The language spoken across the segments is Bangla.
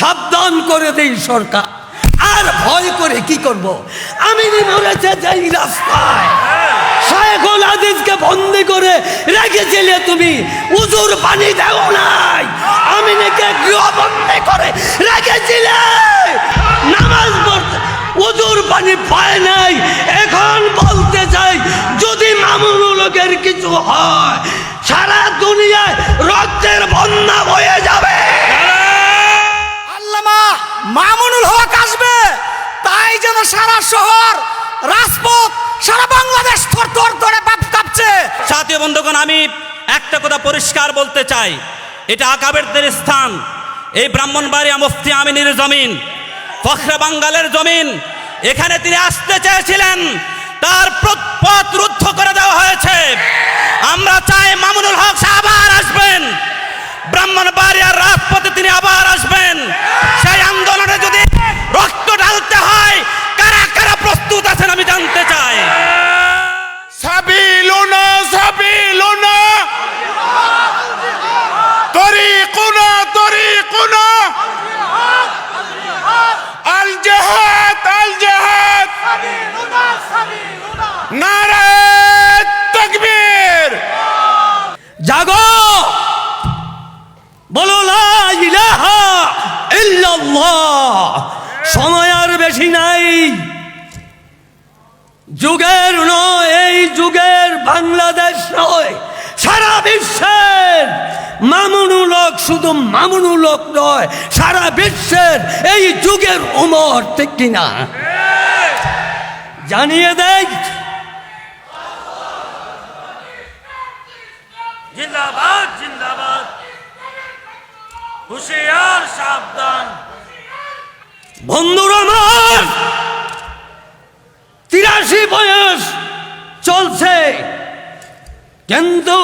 সাবধান করে দেই সরকার। আর ভয় করে কি করব? আমিনি মরেছে যেই রাস্তায়, শায়খুল হাদিসকে বন্দি করে রেখেছিলে তুমি, উজুর পানি দেও নাই। আমিনিকে গৃহবন্দী করে রেখেছিলে, নামাজ পড়তে উজুর পানি পায় নাই। এখন বলতে চাই, যদি মামুনুল হকের কিছু হয়, সারা দুনিয়ায় রক্তের বন্যা বয়ে যাবে। আল্লামা মামুনুল হক আসবে, তাই যেন সারা শহর, রাজপথ, সারা বাংলাদেশ থরথর করে কাঁপছে। সাথী বন্ধুগণ, আমি একটা কথা পরিষ্কার বলতে চাই, এটা আকাবেরদের স্থান। এই ব্রাহ্মণবাড়িয়া মুফতি আমিনীর জমিন, ফখরে বাঙ্গালের জমিন। এখানে তিনি আসতে চেয়েছিলেন, তার পথ রুদ্ধ করে দেওয়া হয়েছে। আমরা চাই মামুনুল হক আবার আসবেন, ব্রাহ্মণবাড়িয়ার রাজপথে তিনি আবার আসবেন। সেই আন্দোলনে যদি রক্ত ঢালতে হয়, কারা কারা প্রস্তুত আছেন আমি জানতে চাই। সাবিলুনা সাবিলুনা তরিকুনা তরিকুনা আল জিহাদ আল জিহাদ নারায়ে তাকবীর। জাগো, বলো লা ইলাহা ইল্লাল্লাহ। সময় আর বেশি নাই। যুগের নয়, এই যুগের বাংলাদেশ নয়, সারা বিশ্বের মামুনুল হক, শুধু মামুনুল হক নয়, সারা বিশ্বের এই যুগের উমর, ঠিক কিনা? জানিয়ে দেয়, জিন্দাবাদ জিন্দাবাদ, হুঁশিয়ার সাবধান। বন্ধুরা আমার, 83 বয়স চলছে, কিন্তু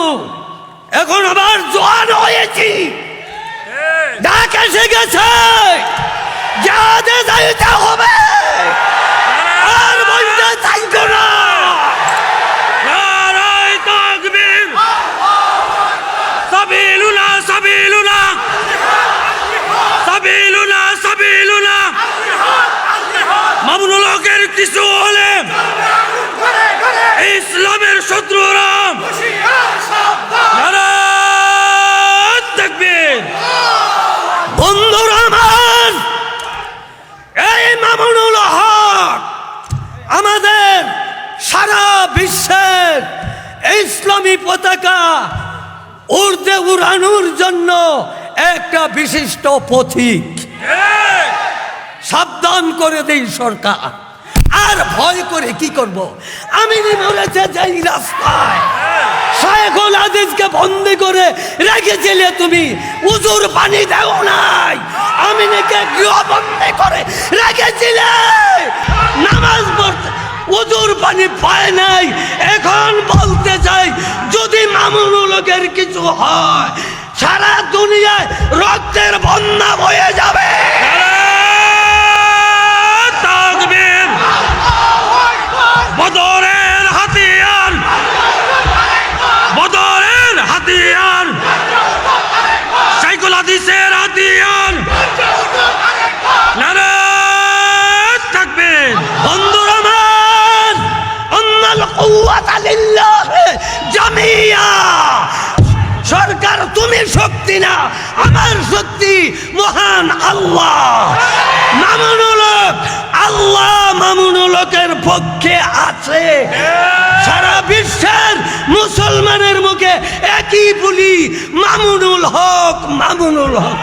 এখন আবার জোয়ান হয়েছি। ডাক এসে গেছে, যাতে যাইতে হবে, আর বলতে চাইতো না। নারায়ে তাকবীর, সাবিলুনা সাবিলুনা সাবিলুনা সাবিলুনা। মামুনুল হকের কিছু হলে ইসলামের শত্রুরা নারায়ে তাকবীর। বন্ধুরা আমার, এই মামুনুল হক আমাদের সারা বিশ্বের ইসলামী পতাকা উর্দে উড়ানোর জন্য একটা বিশিষ্ট পথিক। সাবধান করে দেই সরকার। আর ভয় করে কি করব? আমিনি মরেছে যেই রাস্তায়, শায়খুল হাদিসকে বন্দি করে রেখেছিলে তুমি, উজুর পানি দেও নাই। আমিনিকে গৃহবন্দী করে রেখেছিলে, নামাজ পড়তে উজুর পানি পায় নাই। এখন বলতে চাই, যদি মামুনুল হকের কিছু হয়, সারা দুনিয়ায় রক্তের বন্যা বয়ে যাবে। তাকবীর, বদরের হাতিয়ার, বদরের হাতিয়ার, শায়খুল হাদিসের হাতিয়ার। নারায়ে তাকবীর। বন্ধুরা আমার, আন্নাল কুওয়াতা লিল্লাহি জামিয়া। সরকার তুমি শক্তি না, আমার শক্তি মহান আল্লাহ। মামুনুল হক, আল্লাহ মামুনুল হকের পক্ষে আছে। সারা বিশ্বের মুসলমানের মুখে একই বলি, মামুনুল হক, মামুনুল হক।